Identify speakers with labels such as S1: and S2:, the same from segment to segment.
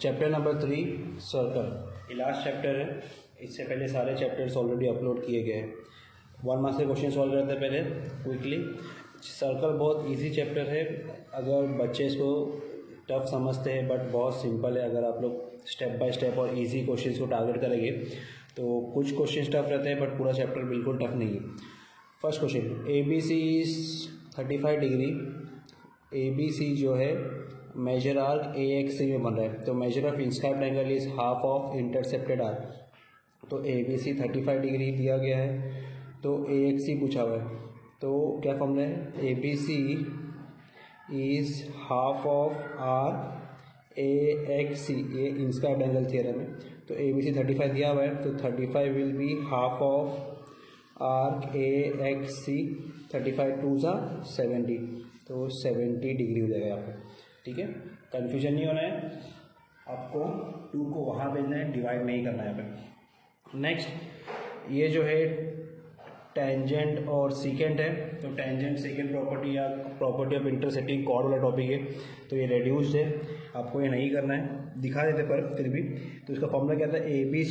S1: Chapter number 3 circle, ये last chapter है। इससे पहले सारे चैप्टर्स ऑलरेडी अपलोड किए गए हैं। 1 मार्क्स के क्वेश्चन सॉल्व करते हैं पहले क्विकली। सर्कल बहुत इजी चैप्टर है, अगर बच्चे इसको टफ समझते हैं बट बहुत सिंपल है। अगर आप लोग स्टेप बाय स्टेप और इजी क्वेश्चंस को टारगेट करेंगे तो कुछ क्वेश्चंस टफ रहते हैं बट पूरा चैप्टर बिल्कुल टफ नहीं है। First question, ABC is 35 degree. ABC जो है मेजर आर्क AXC में बन रहा है, तो measure of inscribed angle is half of intercepted arc. तो ABC 35 डिग्री दिया गया है, तो AXC पूछा हुआ है, तो क्या फॉर्मूला है? ABC is half of arc AXC, ये इंस्क्राइब्ड एंगल थ्योरम है। तो ABC 35 दिया हुआ है, तो 35 will be half of arc AXC। 35 2 सा 70, तो 70 डिग्री हो जाएगा यहाँ पे। ठीक है, कन्फ्यूजन नहीं होना है, आपको 2 को वहाँ भेजना है, डिवाइड नहीं करना है यहाँ पे। नेक्स्ट, ये जो है टेंजेंट और सीकेंट है, तो टेंजेंट सेकेंड प्रॉपर्टी या प्रॉपर्टी ऑफ इंटरसेक्टिंग कॉर्ड वाला टॉपिक है, तो ये रेड्यूस्ड है, आपको ये नहीं करना है, दिखा देते पर फिर भी। तो इसका फॉर्मूला क्या था? AB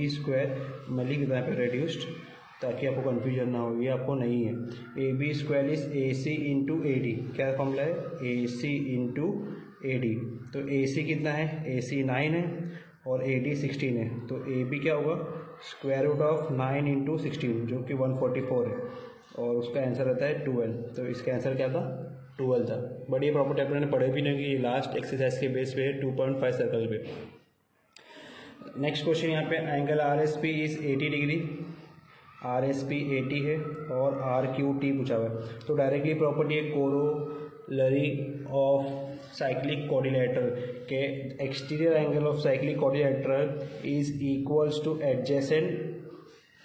S1: स्क्वायर मैं लिख देता है यहाँ पे रेड्यूस्ड, ताकि आपको कन्फ्यूजन ना हो, ये आपको नहीं है। AB square is AC into AD। क्या फॉर्मूला है? AC into AD। तो AC कितना है? AC 9 है और AD 16 है, तो AB क्या होगा? स्क्वायर रूट ऑफ 9 इंटू 16 जो कि 144 है, और उसका आंसर रहता है 12। तो इसका आंसर क्या था? 12 था। बट ये प्रॉपर्टी आप लोगों ने पढ़े भी नहीं कि ये लास्ट एक्सरसाइज के बेस पे है 2.5 सर्कल पे। नेक्स्ट क्वेश्चन यहाँ पे, angle RSP is 80 degree. RSP 80 है और RQT पूछा हुआ है, तो डायरेक्टली प्रॉपर्टी है कोरोलरी ऑफ साइक्लिक क्वाड्रिलेटरल के exterior angle of cyclic quadrilateral is equals to adjacent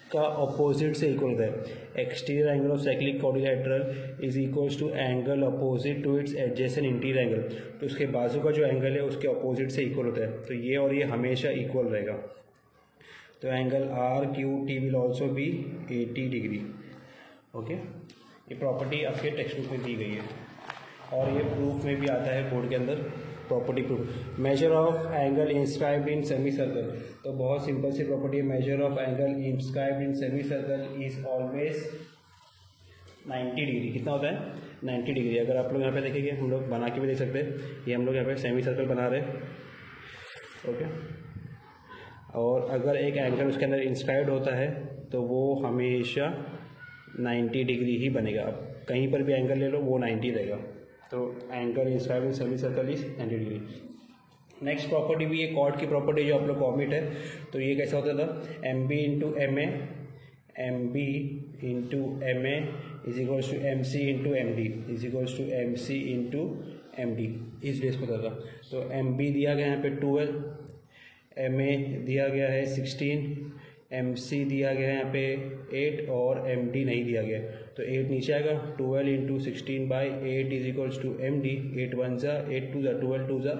S1: का अपोजिट से इक्वल होता है। Exterior angle of cyclic quadrilateral is equals to angle opposite to its adjacent interior angle, तो उसके बाजू का जो एंगल है उसके अपोजिट से इक्वल होता है, तो ये और ये हमेशा इक्वल रहेगा। तो angle RQT will also be 80 degree. Okay, ये प्रॉपर्टी आपके टेक्स्ट बुक में दी गई है और ये प्रूफ में भी आता है बोर्ड के अंदर, property proof. Measure of angle inscribed in semi circle, तो बहुत सिंपल सी प्रॉपर्टी है। Measure of angle inscribed in semi circle is always 90 degree. कितना होता है? 90 डिग्री। अगर आप लोग यहाँ पे देखेंगे, हम लोग बना के भी देख सकते हैं, ये हम लोग यहाँ पे सेमी सर्कल बना रहे हैं। ओके, और अगर एक एंगल उसके अंदर इंस्क्राइब्ड होता है तो वो हमेशा 90 डिग्री ही बनेगा। अब कहीं पर भी एंगल ले लो, वो 90 रहेगा। तो angle inscribed in semi circle is 90 degree. Next property भी ये कॉर्ड की प्रॉपर्टी जो आप लोग को ऑमिट है, तो ये कैसा होता था? MB into MA is equals to MC into MD is equals to MC into MD, इस बेस पर होता था। तो MB दिया गया यहाँ पे 12, MA दिया गया है 16, MC दिया गया है यहाँ पे 8 और MD नहीं दिया गया, तो 8 नीचे आएगा। 12 into 16 by 8 is equals to MD। 8 1 ज़ा 8 2 ज़ा 12 2 ज़ा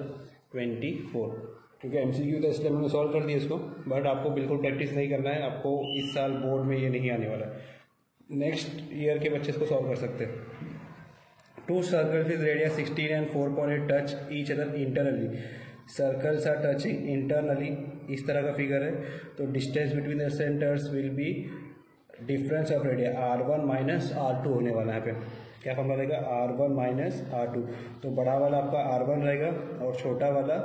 S1: 24। क्योंकि MCQ था इसलिए मैंने सॉल्व कर दिया इसको, बट आपको बिल्कुल प्रैक्टिस नहीं करना है, आपको इस साल बोर्ड में ये नहीं आने वाला है। नेक्स्ट ईयर के बच्चे इसको सॉल्व कर सकते हैं। 2 circles is radius 16 and 4.8 touch each other internally. Circles are touching internally, इस तरह का फिगर है, तो distance between the centers will be difference of radius R1 minus R2 होने वाला है। यहाँ पे क्या फॉर्मूला रहेगा? R1 माइनस R2, तो बड़ा वाला आपका R1 रहेगा और छोटा वाला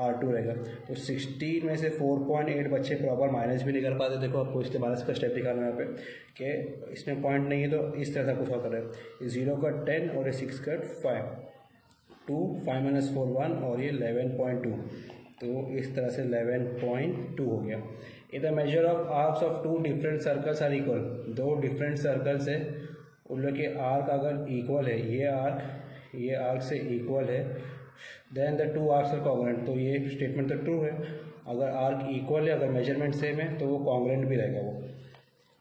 S1: R2 रहेगा। तो 16 में से 4.8 बच्चे प्रॉपर माइनस भी नहीं कर पाते। देखो आपको इसके माइनस का स्टेप दिखाना है यहाँ पे कि इसमें पॉइंट नहीं है, तो इस तरह से कुछ और कर रहे हैं। 0 का 10 और 6 का 5, 2 5 माइनस 4 1 और ये 11.2, तो इस तरह से 11.2 हो गया। इधर major of arcs of 2 different circles are equal. 2 different circles है, उन लोग के आर्क अगर इक्वल है, ये आर्क से इक्वल है, then the 2 arcs are congruent, तो ये स्टेटमेंट तो ट्रू है। अगर आर्क इक्वल है, अगर मेजरमेंट सेम है, तो वो कॉन्ग्रुएंट भी रहेगा वो।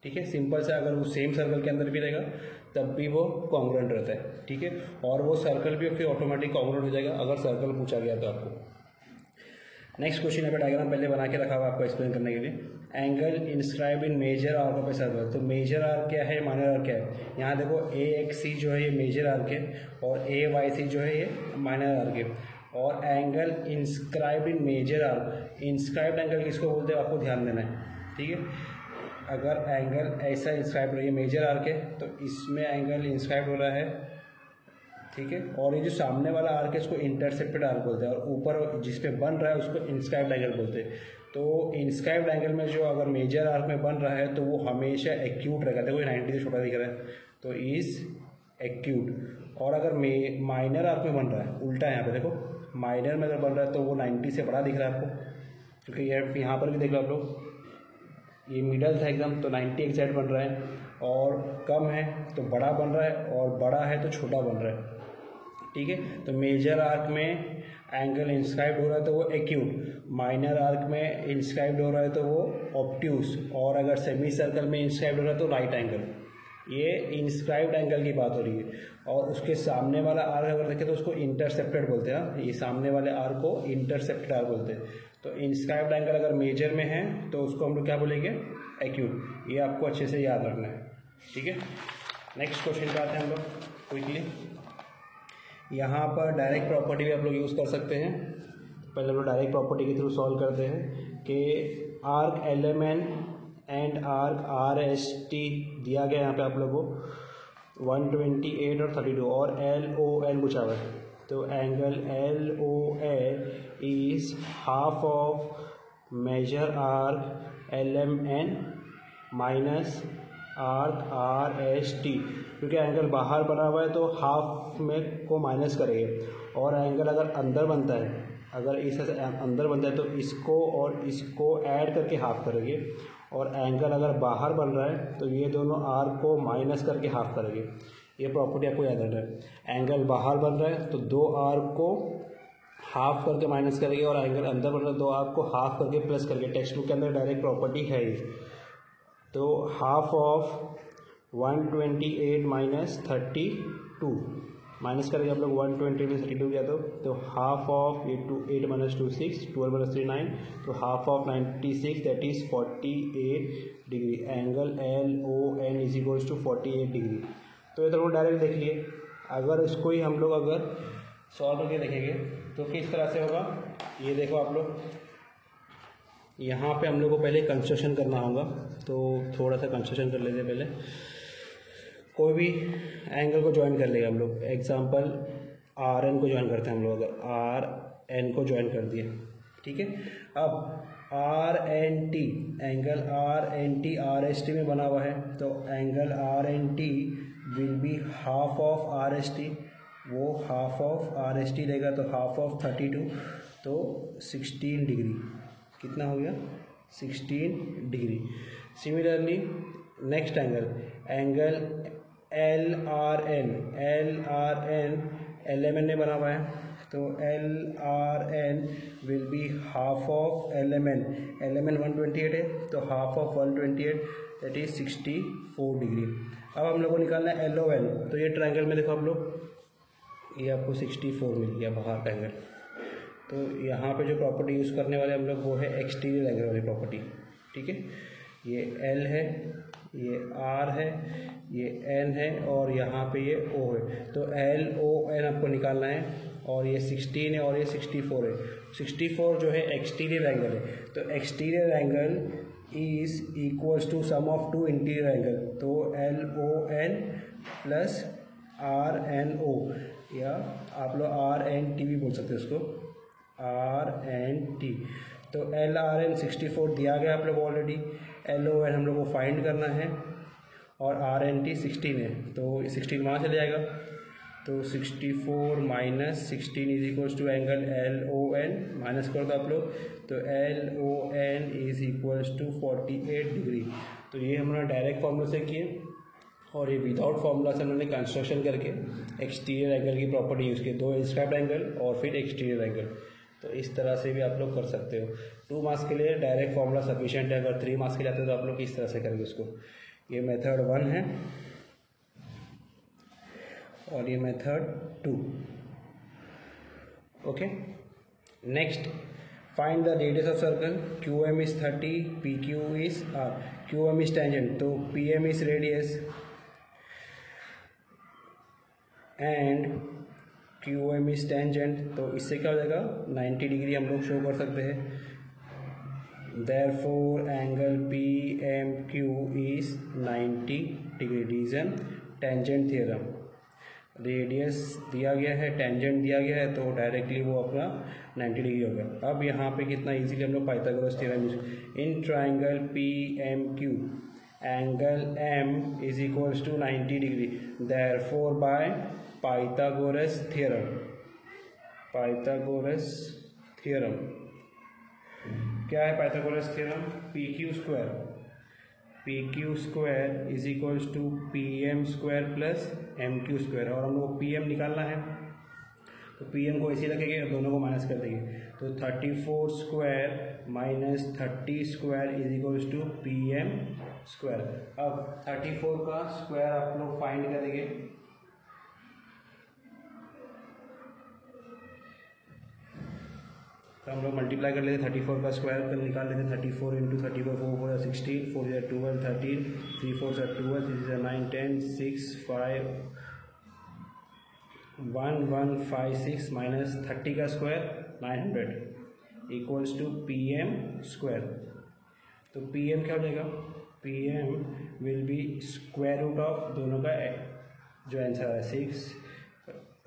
S1: ठीक है, सिंपल से अगर वो सेम सर्कल के अंदर भी रहेगा तब भी वो कॉन्ग्रुएंट रहता है। ठीक है, और वो सर्कल भी फिर ऑटोमेटिक कॉन्ग्रुएंट हो जाएगा अगर सर्कल पूछा गया तो आपको। नेक्स्ट क्वेश्चन यहाँ पे डायग्राम पहले बना के रखा हुआ आपको एक्सप्लेन करने के लिए। Angle inscribe in major arc of a circle, तो मेजर आर्क क्या है, माइनर आर्क क्या है। यहाँ देखो AXC जो है ये मेजर आर्क है और AYC जो है ये माइनर आर्क है, और angle inscribed in major arc. Inscribed angle किसको बोलते हैं आपको ध्यान देना है, ठीक है। अगर एंगल ऐसा इंस्क्राइब हो रहा है, ये मेजर आर्क है तो इसमें एंगल इंस्क्राइब हो रहा है, ठीक है। और ये जो सामने वाला आर्क है इसको इंटरसेप्टेड आर्क बोलते हैं, और ऊपर जिस पे बन रहा है उसको इंस्क्राइब्ड एंगल बोलते हैं। तो इंस्क्राइब्ड एंगल में जो अगर मेजर आर्क में बन रहा है तो वो हमेशा एक्यूट रहेगा। देखो 90 से छोटा दिख रहा है तो इज एक्यूट। और अगर माइनर आर्क में बन रहा है, उल्टा है यहाँ पे देखो, माइनर में अगर बन रहा है तो वो 90 से बड़ा दिख रहा है आपको, क्योंकि ये यहाँ पर भी देख लो आप लोग, ये मिडल था एकदम तो 90 एग्जैक्ट बन रहा है, और कम है तो बड़ा बन रहा है, और बड़ा है तो छोटा बन रहा है, ठीक है। तो मेजर आर्क में एंगल इंस्क्राइब्ड हो रहा है तो वो एक्यूट, माइनर आर्क में इंस्क्राइब्ड हो रहा है तो वो ऑब्ट्यूस, और अगर सेमी सर्कल में इंस्क्राइब्ड हो रहा है तो राइट एंगल। ये इंस्क्राइब्ड एंगल की बात हो रही है। और उसके सामने वाला आर्क अगर देखें तो उसको इंटरसेप्टेड बोलते हैं। ये सामने वाले आर्क को इंटरसेप्टेड आर्क बोलते हैं। तो इंस्क्राइब्ड एंगल अगर मेजर में है तो उसको हम लोग क्या बोलेंगे, एक्यूट। ये आपको अच्छे से याद रखना है, ठीक है। नेक्स्ट क्वेश्चन पे आते हैं हम लोग क्विकली। यहाँ पर डायरेक्ट प्रॉपर्टी भी आप लोग यूज़ कर सकते हैं। पहले हम लोग डायरेक्ट प्रॉपर्टी के थ्रू सॉल्व करते हैं कि arc LMN and arc RST दिया गया यहाँ पे आप लोगों को 128 और 32, और LON पूछा हुआ है। तो angle LON is half of major arc LMN minus arc RST, क्योंकि एंगल बाहर बना हुआ है तो हाफ में को माइनस करेंगे, और एंगल अगर अंदर बनता है, अगर इस अंदर बनता है तो इसको और इसको ऐड करके हाफ करेंगे, और एंगल अगर बाहर बन रहा है तो ये दोनों आर्क को माइनस करके हाफ करेंगे। ये प्रॉपर्टी आपको याद रखना है। एंगल बाहर बन रहा है तो दो आर्क को हाफ करके माइनस करेंगे, और एंगल अंदर बन रहा है दो आर्क को हाफ करके प्लस करेंगे। टेक्स्ट बुक के अंदर डायरेक्ट प्रॉपर्टी है ही। तो हाफ ऑफ 128 माइनस 32 माइनस करेंगे हम लोग 120 में 32 किया तो हाफ ऑफ ये 8 माइनस 2 6, 12 माइनस 3 9, तो half of 96 that is 48 degree. Angle LON is equals to 48 degree. तो ये तो डायरेक्ट देख लिए। अगर इसको ही हम लोग अगर सॉल्व करके देखेंगे तो किस तरह से होगा, ये देखो आप लोग, यहाँ पे हम लोग को पहले कंस्ट्रक्शन करना होगा। तो थोड़ा सा कंस्ट्रक्शन कर लेते हैं पहले। कोई भी एंगल को ज्वाइन कर लेगा हम लोग। एग्जांपल RN को ज्वाइन करते हैं हम लोग। अगर RN को ज्वाइन कर दिए, ठीक है। अब RNT, एंगल RNT RST में बना हुआ है, तो angle RNT will be half of RST। वो हाफ ऑफ RST लेगा तो हाफ ऑफ 32, तो 16 डिग्री। कितना हो गया, 16 degree. Similarly next angle LRN LMN में बना हुआ है, तो LRN will be half of LMN 128 है, तो half of 128 that is 64 degree. अब हम लोग को निकालना है LON। तो ये ट्रायंगल में देखो आप लोग, ये आपको 64 मिल गया बाहर का एंगल। तो यहाँ पे जो प्रॉपर्टी यूज़ करने वाले हम लोग वो है एक्सटीरियर एंगल वाली प्रॉपर्टी, ठीक है। ये L है, ये R है, ये N है, और यहाँ पे ये O है। तो LON आपको निकालना है, और ये 16 है और ये 64 है। 64 जो है एक्सटीरियर एंगल है, तो exterior angle is equals to sum of two interior angle. तो LON प्लस RNO, या आप लोग RNT भी बोल सकते हैं उसको, RNT। तो LRN 64 दिया गया आप लोग ऑलरेडी। LON हम लोग को फाइंड करना है, और RNT 16 है, तो 16 वहाँ चले जाएगा। तो 64 minus 16 is equals to angle LON, minus कर दो आप लोग, तो LON is equals to 48 degree. तो ये हमने डायरेक्ट फॉर्मूला से किए, और ये विदाउट फार्मूला से हमने कंस्ट्रक्शन करके एक्सटीरियर एंगल की प्रॉपर्टी यूज़ की, दो इंस्क्राइब्ड एंगल और फिर एक्सटीरियर एंगल। तो इस तरह से भी आप लोग कर सकते हो। 2 मार्क्स के लिए डायरेक्ट फार्मूला सफिशिएंट है, अगर 3 मार्क्स के लिए आते हैं तो आप लोग इस तरह से करेंगे उसको। ये मेथड 1 है और ये method 2। Okay, next find the radius of circle. QM is 30, PQ is QM is tangent, तो PM is radius and Q M is tangent, तो इससे क्या हो जाएगा 90 डिग्री हम लोग शो कर सकते हैं। Therefore angle P M Q is 90 degree. Reason tangent theorem, radius दिया गया है, टेंजेंट दिया गया है, तो डायरेक्टली वो अपना 90 डिग्री हो गया। अब यहाँ पे कितना इजीली हम लोग Pythagoras theorem use, in triangle P M Q angle m is equals to 90 degree, therefore by Pythagoras theorem, Pythagoras theorem क्या है Pythagoras theorem, P Q square is equals to P M square plus M Q square, और हम लोग को P M निकालना है, तो P M को ऐसे रखेंगे और दोनों को माइनस कर देंगे, तो 34 square minus 30 square is equals to P M square. अब 34 का स्क्वायर आप लोग फाइंड करेंगे, तो हम लोग मल्टीप्लाई कर लेते, 34 का स्क्वायर कर निकाल लेते, 34 इंटू 34 4 4 16 4 12 13 3 4 12 3 9 10 6 5 1 1 5 6 माइनस 30 का square 900 equals to P M square. तो पी एम क्या हो जाएगा, P M will be square root of दोनों का जो आंसर है 6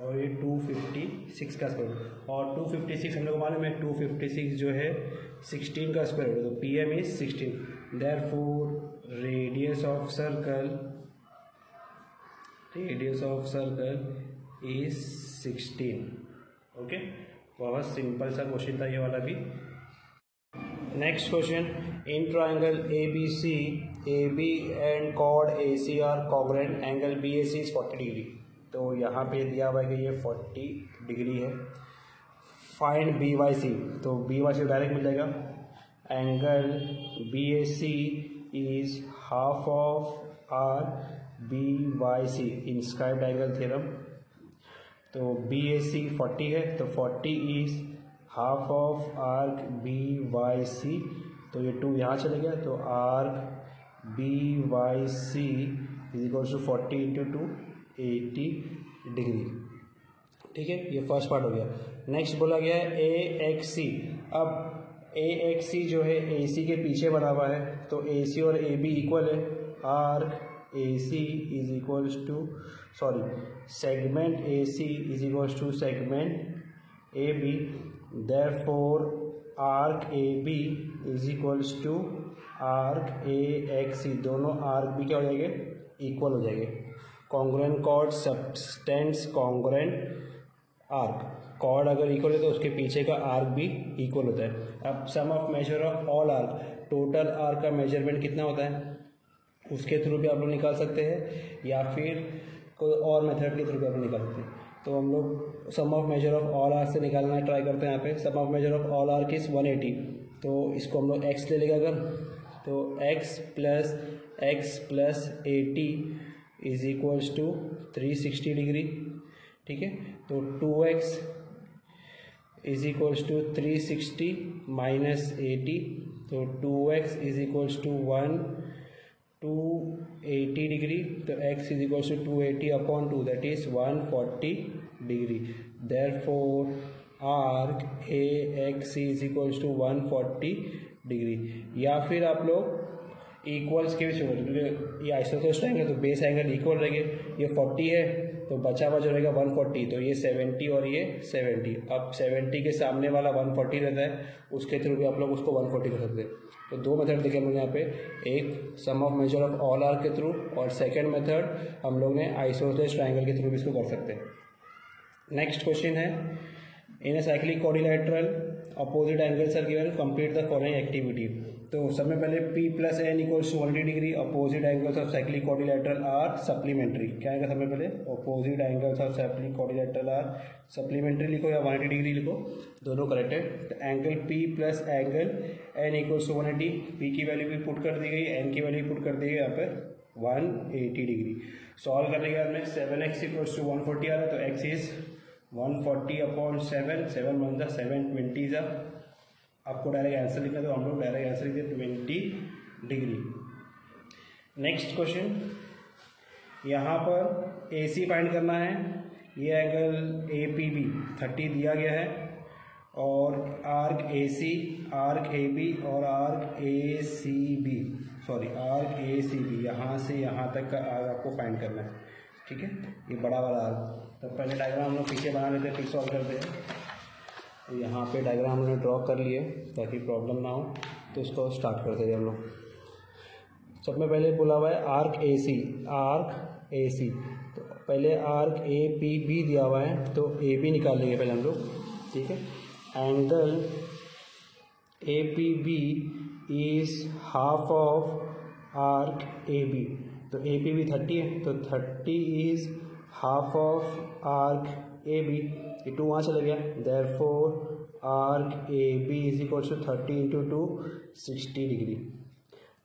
S1: और ये 256 का स्क्वायर, और 256 हम लोग को मालूम है 256 जो है 16 का स्क्वायर रूट, तो P M is 16। Therefore radius of circle is 16। Okay, बहुत सिंपल सा क्वेश्चन था ये वाला भी। Next question, in triangle A B C A B and chord A C are congruent, angle B A C is 40 degree. तो यहाँ पे दिया हुआ है कि ये 40 डिग्री है। फाइंड बी वाई सी, तो बी वाई सी डायरेक्ट मिल जाएगा, angle B A C is half of arc B Y C, inscribed angle theorem. तो बी ए सी 40 है, तो 40 is half of arc B Y C, तो ये 2 यहाँ चले गया, तो arc B Y C is equal to 40 into 2 80 degree. ठीक है, ये फर्स्ट पार्ट हो गया। नेक्स्ट बोला गया है ए एक्स सी। अब ए एक्स सी जो है ए सी के पीछे बना हुआ है, तो ए सी और ए बी इक्वल है, arc A C is equals to segment A C is equals to segment A B, therefore arc A B is equals to arc A X C, दोनों arc भी क्या हो जाएंगे, equal हो जाएंगे। Congruent chord subtends congruent arc, chord अगर equal है तो उसके पीछे का आर्क भी इक्वल होता है। अब sum of measure of all arc, total arc का मेजरमेंट कितना होता है उसके थ्रू भी आप लोग निकाल सकते हैं, या फिर कोई और मेथड के थ्रू भी आप लोग निकाल सकते हैं। तो हम लोग sum of measure of all arc से निकालना ट्राई करते हैं। यहाँ पे sum of measure of all arc is 180, तो इसको हम लोग x ले लेगा अगर, तो x plus 80 is equals to 360 degree. ठीक है, तो 2x is equals to 360 minus 80, तो 2x is equals to 280 degree, तो x is equals to 280 upon 2 that is 140 degree. Therefore arc A X is equals to 140 degree. या फिर आप लोग equals के भी शुरू, क्योंकि ये आइसोसेलेस ट्रायंगल तो बेस एंगल इक्वल रहेंगे, ये 40 है तो बचा हुआ जो रहेगा 140, तो ये 70 और ये 70। अब 70 के सामने वाला 140 रहता है, उसके थ्रू भी आप लोग उसको 140 कर सकते हैं। तो दो मेथड देखे हम लोग यहाँ पे, एक sum of measure of all arc के थ्रू, और सेकेंड मेथड हम लोग ने आइसोसेलेस ट्रायंगल के थ्रू भी इसको कर सकते हैं। नेक्स्ट क्वेश्चन है, in a cyclic quadrilateral opposite angles are given, complete the following activity. तो सबसे पहले P plus N equals to 180 degree, opposite angles of cyclic quadrilateral are supplementary. क्या आएगा सबसे पहले, opposite angles of cyclic quadrilateral are supplementary लिखो या 180 degree लिखो, दोनों करेक्ट है। तो angle P plus angle N equals to 180, P की वैल्यू भी पुट कर दी गई, एन की वैल्यू पुट कर दी गई यहाँ पर 180 डिग्री। सॉल्व करने के बाद में 7x इक्वल्स टू 140 आ रहा है, तो x इज 140 अपॉन 7, 7 वन जा 720 जा, आपको डायरेक्ट आंसर लिखना, तो हम लोग डायरेक्ट आंसर लिखते 20 डिग्री। नेक्स्ट क्वेश्चन, यहाँ पर AC फाइंड करना है, ये एंगल ए पी बी 30 दिया गया है और arc A C, arc A B और arc A C B, sorry arc A C B, यहाँ से यहाँ तक का आर्क आपको फाइंड करना है। ठीक है, ये बड़ा वाला आर्क। तो पहले डायग्राम हम लोग पीछे बना लेते हैं, फिर सॉल्व करते हैं। तो यहाँ पे डायग्राम हमने ड्रॉ कर लिए ताकि प्रॉब्लम ना हो। तो इसको स्टार्ट करते हैं हम लोग। सब में पहले बोला हुआ है arc A C, arc A सी। तो पहले आर्क ए पी बी दिया हुआ है, तो ए बी निकाल लेंगे पहले हम लोग। ठीक है, angle A P B is half of arc A B. तो ए पी बी 30 है, तो 30 is half of arc A B. ये 2 वहाँ चला गया, therefore arc A B is equal to 30 into 2 60 degree.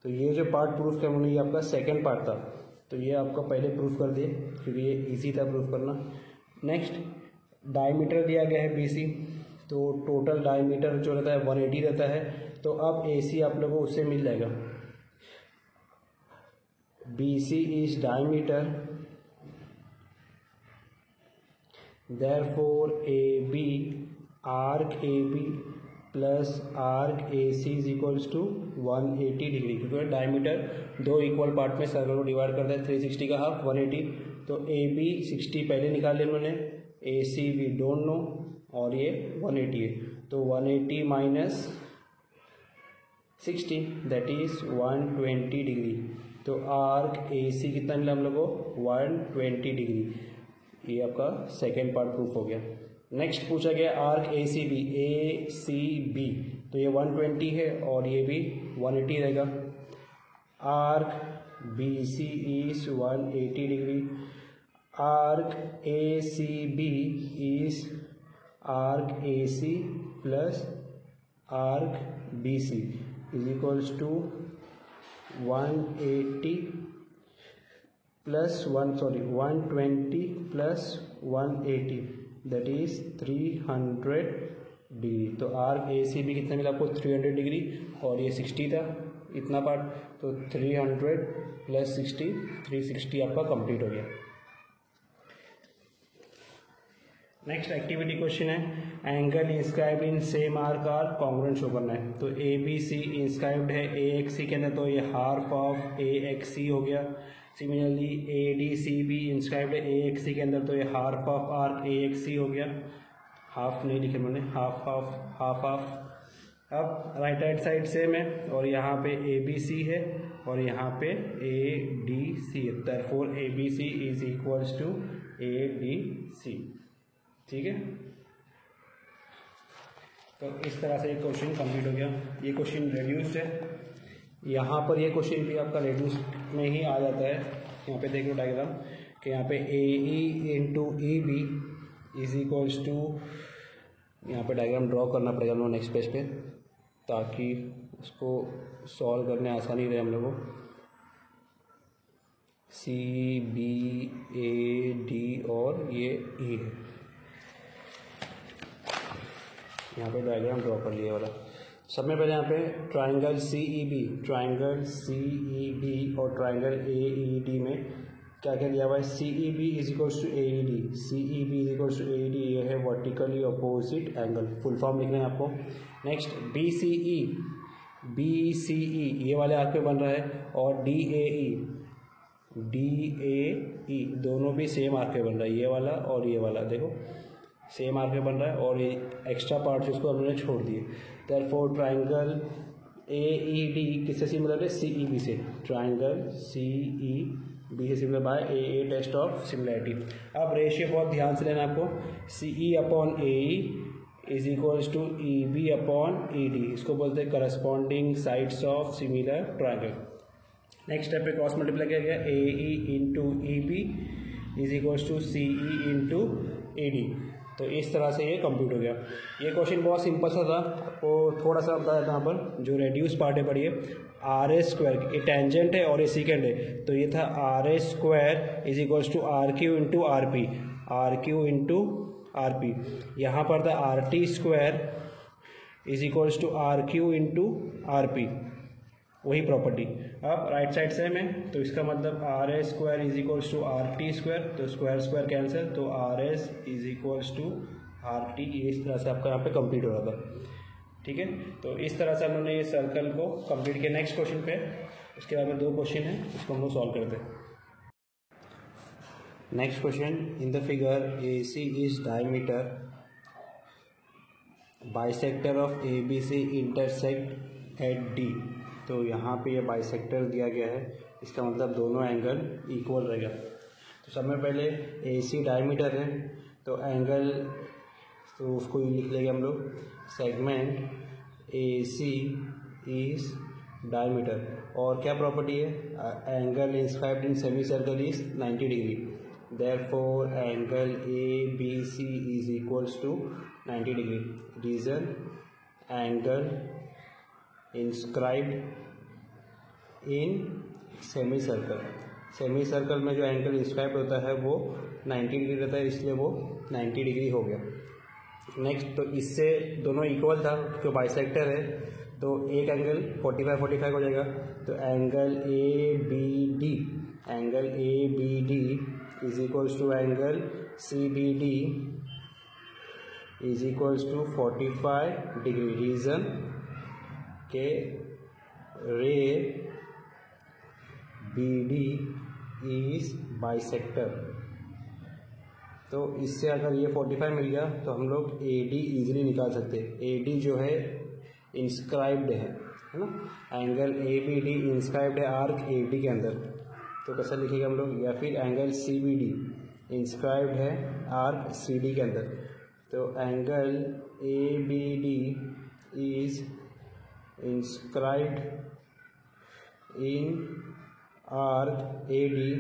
S1: तो ये जो पार्ट प्रूफ करना है ये आपका सेकेंड पार्ट था, तो ये आपका पहले प्रूफ कर दिए क्योंकि ये इजी था प्रूफ करना। नेक्स्ट डायमीटर दिया गया है BC, तो टोटल डायमीटर जो रहता है 180 रहता है। तो अब AC आप लोगों को उससे मिल जाएगा। BC is diameter, therefore AB arc AB plus arc AC is equals to 180 degree, क्योंकि डायमीटर 2 इक्वल पार्ट में सर्कल को डिवाइड करता है। 360 का हाफ 180, तो AB 60 पहले निकाल लिया उन्होंने, AC वी डोंट नो, और ये 180 है। तो 180 माइनस 60 दैट इज 120 डिग्री। तो आर्क AC कितना मिला हम लोग को? 120 डिग्री। ये आपका सेकेंड पार्ट प्रूफ हो गया। नेक्स्ट पूछा गया आर्क ए सी बी, तो ये 120 है और ये भी 180 रहेगा। Arc B C is 180 degree, arc A C B is arc A C plus arc B C is equals to 120 plus 180 that is 300 degree. तो आर्क ए सी बी कितना मिला आपको? 300 डिग्री, और ये 60 था इतना पार्ट, तो 300 प्लस 60 360 आपका कंप्लीट हो गया। नेक्स्ट एक्टिविटी क्वेश्चन है angle inscribed in same arc are congruent show करना है। तो ए बी सी इंस्क्राइब्ड है ए एक्स सी के अंदर, तो ये half of A X C हो गया। Similarly A D C B inscribed है ए एक्स सी के अंदर, तो ये half of arc A X C हो गया। हाफ नहीं लिखे मैंने, हाफ ऑफ। अब राइट हैंड साइड सेम है और यहाँ पे ए बी सी है और यहाँ पे ए डी सी है, therefore A B C is equals to A D C. ठीक है, तो इस तरह से एक क्वेश्चन कंप्लीट हो गया। ये क्वेश्चन रेड्यूस्ड है, यहाँ पर ये क्वेश्चन भी आपका रेड्यूस में ही आ जाता है। यहाँ पे देख लो डायग्राम कि यहाँ पे A E into E B is equals to, यहाँ पे डायग्राम ड्रॉ करना पड़ेगा हम लोग नेक्स्ट पेज पे, ताकि उसको सॉल्व करने आसानी रहे हम लोगों को। सी बी ए डी और ये ई है, यहाँ पे डायग्राम ड्रॉ कर लिया वाला। सब में पहले यहाँ पे ट्राइंगल सी ई बी और ट्राइंगल ए ई डी में क्या क्या दिया हुआ है? C E B is equals to A E D, C E B is equals to A E D, ये है vertically opposite angle. Full form लिखना है आपको। नेक्स्ट बी सी ई ये वाले आर्क पे बन रहा है, और डी ए ई दोनों भी सेम आर्क पे बन रहा है। ये वाला और ये वाला देखो सेम आर्क पे बन रहा है, और ये एक्स्ट्रा पार्ट्स इसको हमने छोड़ दिए। Therefore triangle A E D किससे सिमिलर है? सी ई बी से। ट्राइंगल सी ई बी से similar by A test of similarity. अब रेशियो बहुत ध्यान से लेना आपको। C E upon A E is equals to E B upon E D, इसको बोलते हैं corresponding sides of similar triangle. Next step पे क्रॉस मल्टीप्लाई किया गया, A E into E B is equals to C E into A D. तो इस तरह से ये कंप्लीट हो गया। ये क्वेश्चन बहुत सिंपल सा था, वो थोड़ा सा बता देता यहाँ पर। जो रेड्यूस पार्ट है पढ़िए, आर ए स्क्वायर, ये टेंजेंट है और ये सेकेंड है, तो ये था R A square is equals to R Q into R P, R Q into R P. यहाँ पर था R T square is equals to R Q into R P, वही प्रॉपर्टी। अब राइट साइड से में तो इसका मतलब R S square is equals to R T square, तो स्क्वायर स्क्वायर कैंसिल, तो R S is equals to R T. इस तरह से आपका यहाँ पे कंप्लीट हो रहा था। ठीक है, तो इस तरह से हम लोगों ने ये सर्कल को कंप्लीट किया। नेक्स्ट क्वेश्चन पे, उसके बाद में 2 क्वेश्चन है, उसको हम लोग सॉल्व करते हैं। Next question, in the figure A C is diameter bisector of A B C intersect at D. तो यहाँ पे ये बाइसेक्टर दिया गया है, इसका मतलब दोनों एंगल इक्वल रहेगा। तो सब में पहले ए सी डायमीटर है, तो एंगल तो उसको लिख लेंगे हम लोग, segment A C is diameter. और क्या प्रॉपर्टी है, angle inscribed in semi circle is 90 degree, therefore angle A B C is equals to 90 degree. Reason, angle inscribed in semi circle. Semi circle में जो एंगल इंस्क्राइब्ड होता है वो 90 degree रहता है, इसलिए वो 90 डिग्री हो गया। नेक्स्ट, तो इससे दोनों इक्वल था, जो बाइसेक्टर है, तो एक एंगल 45 हो जाएगा। तो angle A B D, angle A B D is equals to angle C B D is equals to 45 degree. Reason के ray B D is bisector. तो इससे अगर ये 45 मिल गया तो हम लोग ए डी ईजिली निकाल सकते हैं। ए डी जो है इंस्क्राइब्ड है ना, angle A B D inscribed है आर्क ए डी के अंदर, तो कैसा लिखेगा हम लोग, या फिर angle C B D inscribed है आर्क सी डी के अंदर। तो angle A B D is inscribed in arc A D,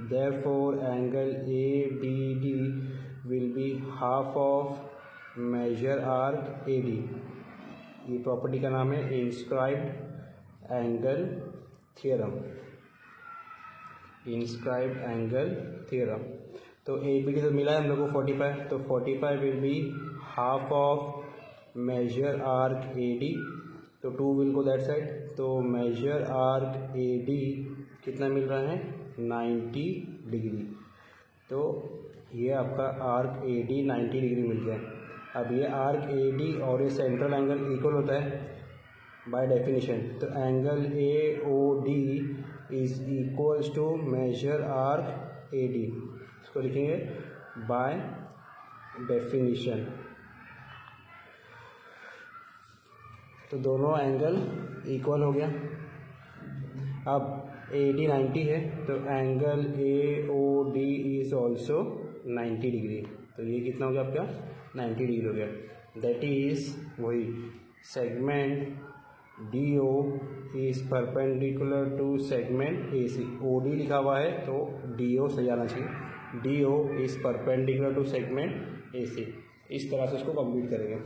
S1: therefore angle ABD will be half of measure arc AD। ये प्रॉपर्टी का नाम है inscribed angle theorem, inscribed angle theorem. तो ABD तो मिला है हम लोग को 45, तो 45 will be half of major arc AD, तो 2 विल गो दैट साइड, तो मेजर आर्क AD कितना मिल रहा है, 90 डिग्री। तो ये आपका आर्क AD 90 डिग्री मिल गया। अब ये आर्क AD और ये सेंट्रल एंगल इक्वल होता है बाय डेफिनेशन, तो angle AOD is equals to major arc AD, इसको लिखेंगे बाय डेफिनेशन। तो दोनों एंगल इक्वल हो गया। अब AD 90 है, तो angle AOD is also 90 degree. तो ये कितना हो गया आपका, 90 डिग्री हो गया। दैट इज वही segment DO is perpendicular to segment AC। OD लिखा हुआ है तो DO सही आना चाहिए, DO is perpendicular to segment AC। इस तरह से उसको कंप्लीट करेंगे।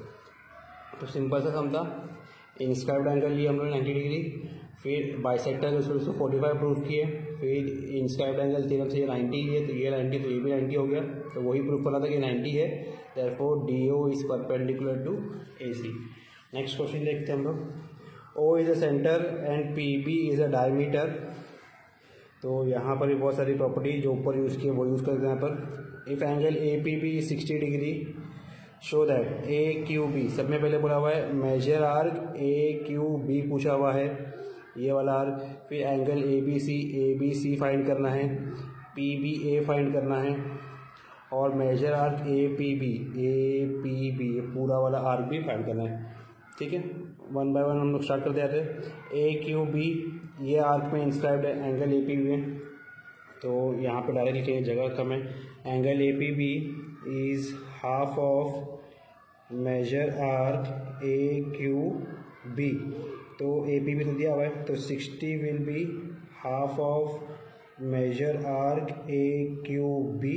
S1: तो सिंपल सा सम था, इंस्क्राइब्ड एंगल लिए हम लोग 90 डिग्री, फिर बाइसेक्टर के उसको 45 प्रूफ किए, फिर इंस्क्राइब्ड एंगल थ्योरम से ये 90 है, तो ये 90 तो ये भी 90 हो गया। तो वही प्रूफ करना था कि 90 है, therefore DO is perpendicular to AC। Next question देखते हैं हम लोग। O is a centre and PB is a diameter. तो यहाँ पर भी बहुत सारी प्रॉपर्टी जो ऊपर यूज़ की है वो यूज़ करते हैं यहाँ पर। If angle APB 60 degree, show that AQB, सब में पहले बोला हुआ है मेजर आर्क AQB पूछा हुआ है, ये वाला आर्क। फिर एंगल ABC फाइंड करना है, PBA फाइंड करना है, और मेजर आर्क APB ये पूरा वाला आर्क भी फाइंड करना है। ठीक है, 1 बाय 1 हम लोग स्टार्ट करते जाते हैं। AQB ये आर्क में इंस्क्राइब्ड है, एंगल APB है, तो यहाँ पे डायरेक्ट लिखेंगे, जगह कम है। Angle APB is half of major arc AQB, तो APB तो दिया हुआ है, तो 60 will be half of major arc AQB।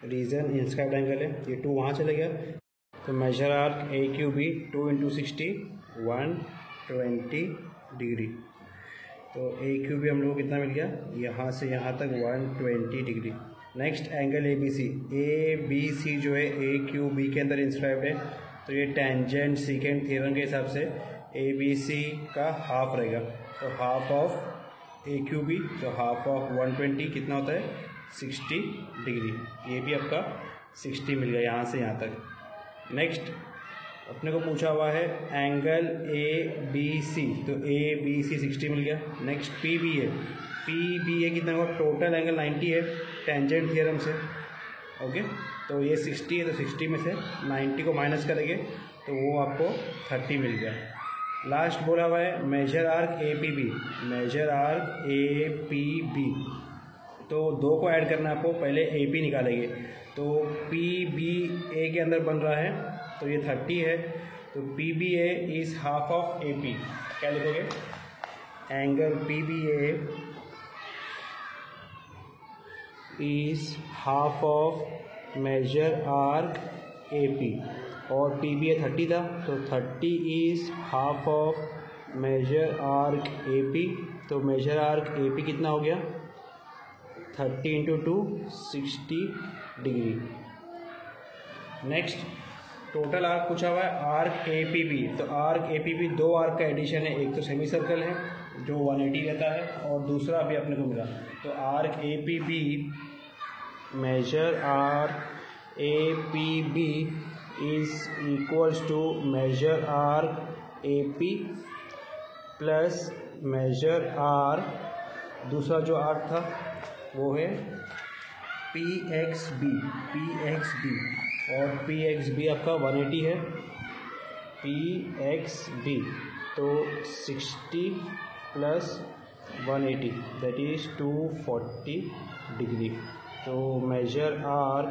S1: Reason inscribed angle है, ये 2 वहाँ चले गया, तो मेजर आर्क AQB 2 × 60 120 डिग्री। तो AQB हम लोग को कितना मिल गया, यहाँ से यहाँ तक 120 डिग्री। नेक्स्ट एंगल ABC जो है AQB के अंदर इंस्क्राइब्ड है, तो ये टेंजेंट सीकेंट थ्योरम के हिसाब से ABC का हाफ रहेगा, तो हाफ ऑफ AQB, तो हाफ ऑफ 120 कितना होता है 60 डिग्री। ये भी आपका 60 मिल गया यहाँ से यहाँ तक। नेक्स्ट अपने को पूछा हुआ है एंगल ABC, तो ABC 60 मिल गया। नेक्स्ट PBA कितना होगा, टोटल एंगल 90 है टेंजेंट थ्योरम से, ओके। तो ये 60 है, तो 60 में से 90 को माइनस करेंगे तो वो आपको 30 मिल गया। लास्ट बोला हुआ है मेजर आर्क APB, तो दो को ऐड करना है आपको, पहले AP निकालेंगे, तो PBA के अंदर बन रहा है तो ये 30 है, तो PBA is half of AP। क्या लिखोगे, angle PBA is half of major arc AP, और PBA 30 था, तो 30 is half of major arc AP, तो मेजर आर्क AP कितना हो गया 30 into 2 60 degree. Next total arc पूछा हुआ है आर्क APB, तो आर्क APB दो आर्क का एडिशन है, एक तो सेमी सर्कल है जो 180 रहता है और दूसरा अभी अपने को मिला, तो arc APB major arc APB is equals to major arc AP plus major arc, दूसरा जो आर्क था वो है PXB, और PXB आपका 180 है, PXB तो 60 प्लस 180 दैट इज़ 240 डिग्री। तो major arc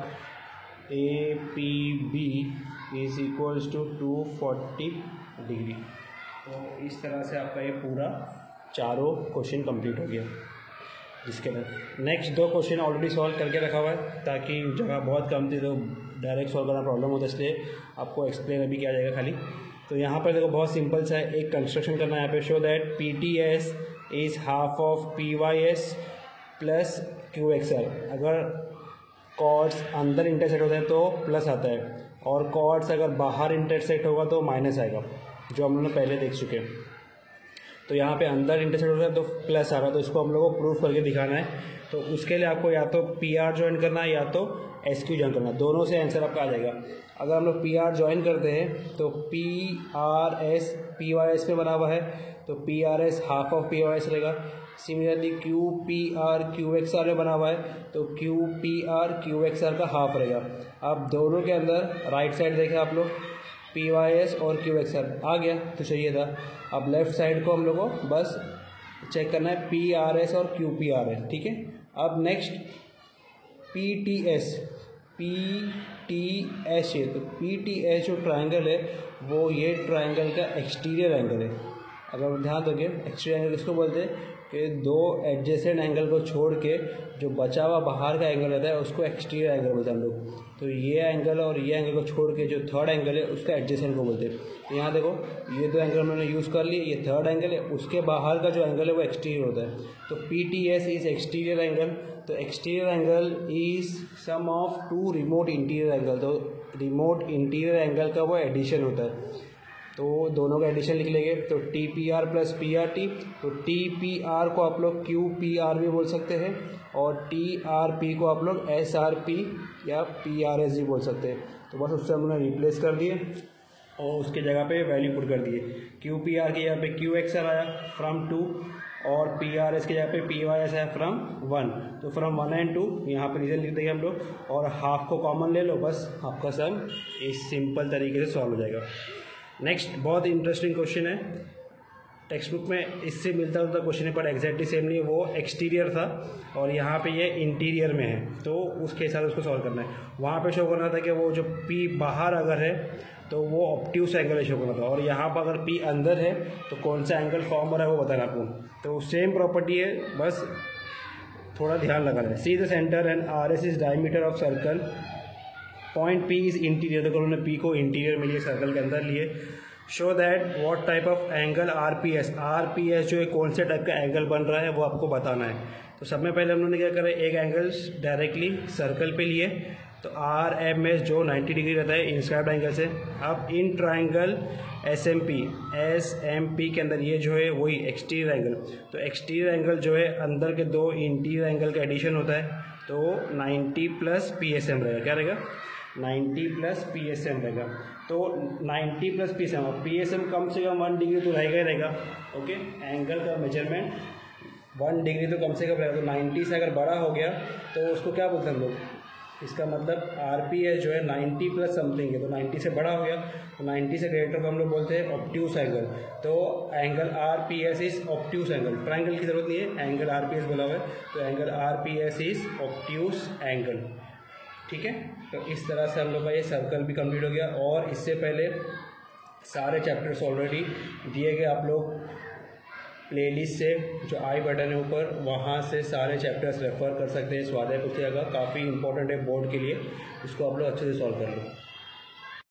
S1: APB is equals to 240 degree. तो इस तरह से आपका ये पूरा चारों क्वेश्चन कंप्लीट हो गया। जिसके बाद नेक्स्ट दो क्वेश्चन ऑलरेडी सॉल्व करके रखा हुआ है, ताकि जगह बहुत कम थी तो डायरेक्ट सॉल्व करना प्रॉब्लम होता है, इसलिए आपको एक्सप्लेन अभी किया जाएगा खाली। तो यहाँ पर देखो बहुत सिंपल सा है, एक कंस्ट्रक्शन करना है यहाँ पे, show that PTS is half of PYS plus QXR। अगर कॉर्ड्स अंदर इंटरसेक्ट होता है तो प्लस आता है, और कॉर्ड्स अगर बाहर इंटरसेक्ट होगा तो माइनस आएगा, जो हम लोगों ने पहले देख चुके हैं। तो यहाँ पे अंदर इंटरसेक्ट हो रहा है तो प्लस आ रहा है, तो इसको हम लोग को प्रूफ करके दिखाना है। तो उसके लिए आपको या तो PR ज्वाइन करना है या तो SQ ज्वाइन करना है, दोनों से आंसर आपका आ जाएगा। अगर हम लोग PR ज्वाइन करते हैं तो PRS PYS में बना हुआ है, तो PRS हाफ ऑफ PYS रहेगा। सिमिलरली QPR QXR में बना हुआ है, तो QPR QXR का हाफ रहेगा। अब दोनों के अंदर राइट साइड देखें आप लोग, PYS और QXR आ गया तो चाहिए था। अब लेफ़्ट साइड को हम लोग को बस चेक करना है PRS और QPR है, ठीक है। अब नेक्स्ट PTS है, तो PTS जो ट्रायंगल है वो ये ट्रायंगल का एक्सटीरियर एंगल है। अगर ध्यान दोगे एक्सटीरियर एंगल इसको बोलते हैं कि दो एडजेसेंट एंगल को छोड़ के जो बचा हुआ बाहर का एंगल रहता है उसको एक्सटीरियर एंगल बोलते हैं हम लोग। तो ये एंगल और ये एंगल को छोड़ के जो थर्ड एंगल है उसका एडजेसेंट को बोलते हैं। तो यहाँ देखो ये दो एंगल मैंने यूज़ कर लिए, ये थर्ड एंगल है, उसके बाहर का जो एंगल है वो एक्सटीरियर होता है। तो PTS इज़ एक्सटीरियर एंगल, तो exterior angle is sum of two remote interior angle, तो रिमोट इंटीरियर एंगल का वो एडिशन होता है। तो दोनों का एडिशन लिख लेंगे, तो TPR प्लस PRT, तो TPR को आप लोग QPR भी बोल सकते हैं और TRP को आप लोग SRP या PRS भी बोल सकते हैं। तो बस उससे हमने रिप्लेस कर दिए और उसके जगह पे वैल्यू पुट कर दिए। QPR के यहाँ पे QXR आया फ्रॉम 2 और PRS के जगह पे PYS आया फ्रॉम 1, तो फ्रॉम 1 and 2 यहाँ पे रीजन लिख देंगे हम लोग, और हाफ को कॉमन ले लो, बस आपका सम इस सिंपल तरीके से सॉल्व हो जाएगा। नेक्स्ट बहुत इंटरेस्टिंग क्वेश्चन है, टेक्स्ट बुक में इससे मिलता जुलता क्वेश्चन है पर एग्जैक्टली सेम नहीं है, वो एक्सटीरियर था और यहाँ पे ये इंटीरियर में है, तो उसके हिसाब से उसको सॉल्व करना है। वहाँ पे शो करना था कि वो जो P बाहर अगर है तो वो ऑब्ट्यूस एंगल शो करना था, और यहाँ पर अगर P अंदर है तो कौन सा एंगल फॉर्म हो रहा है वो बताना आपको। तो सेम प्रॉपर्टी है, बस थोड़ा ध्यान लगाना है। See the centre and RS is diameter of circle, point P is interior, तो उन्होंने P को इंटीरियर में लिए, सर्कल के अंदर लिए। Show that what type of angle RPS जो है कौन से टाइप का एंगल बन रहा है वो आपको बताना है। तो सब में पहले हम लोगों ने क्या करा, एक एंगल डायरेक्टली सर्कल पे लिए, तो RMS जो 90 डिग्री रहता है इंस्क्राइब्ड एंगल से। अब in triangle S M P के अंदर ये जो है वही एक्सटीरियर एंगल, तो एक्सटीरियर एंगल जो है अंदर के दो इंटीरियर एंगल का एडिशन होता है, तो 90 प्लस पी एस एम रहेगा। क्या रहेगा? 90 प्लस पी एस एम रहेगा। तो 90 plus P S M, P S M कम से कम 1 डिग्री तो रहेगा ही रहेगा। ओके, एंगल का मेजरमेंट 1 डिग्री तो कम से कम रहेगा। तो 90 से अगर बड़ा हो गया तो उसको क्या बोलते हैं हम लोग? इसका मतलब आर पी एस जो है 90 प्लस समथिंग है, तो 90 से बड़ा हो गया, तो 90 से ग्रेटर को हम लोग बोलते हैं ऑब्ट्यूस एंगल। तो angle R P S is obtuse angle, triangle की जरूरत नहीं है, एंगल आर पी एस बोला हुआ है, तो angle R P S is obtuse angle. ठीक है, तो इस तरह से हम लोग का ये सर्कल भी कंप्लीट हो गया। और इससे पहले सारे चैप्टर्स ऑलरेडी दिए गए, आप लोग प्लेलिस्ट से जो आई बटन है ऊपर, वहाँ से सारे चैप्टर्स रेफर कर सकते हैं। स्वाध्याय पुस्तिका का काफ़ी इंपॉर्टेंट है बोर्ड के लिए, इसको आप लोग अच्छे से सॉल्व कर लो।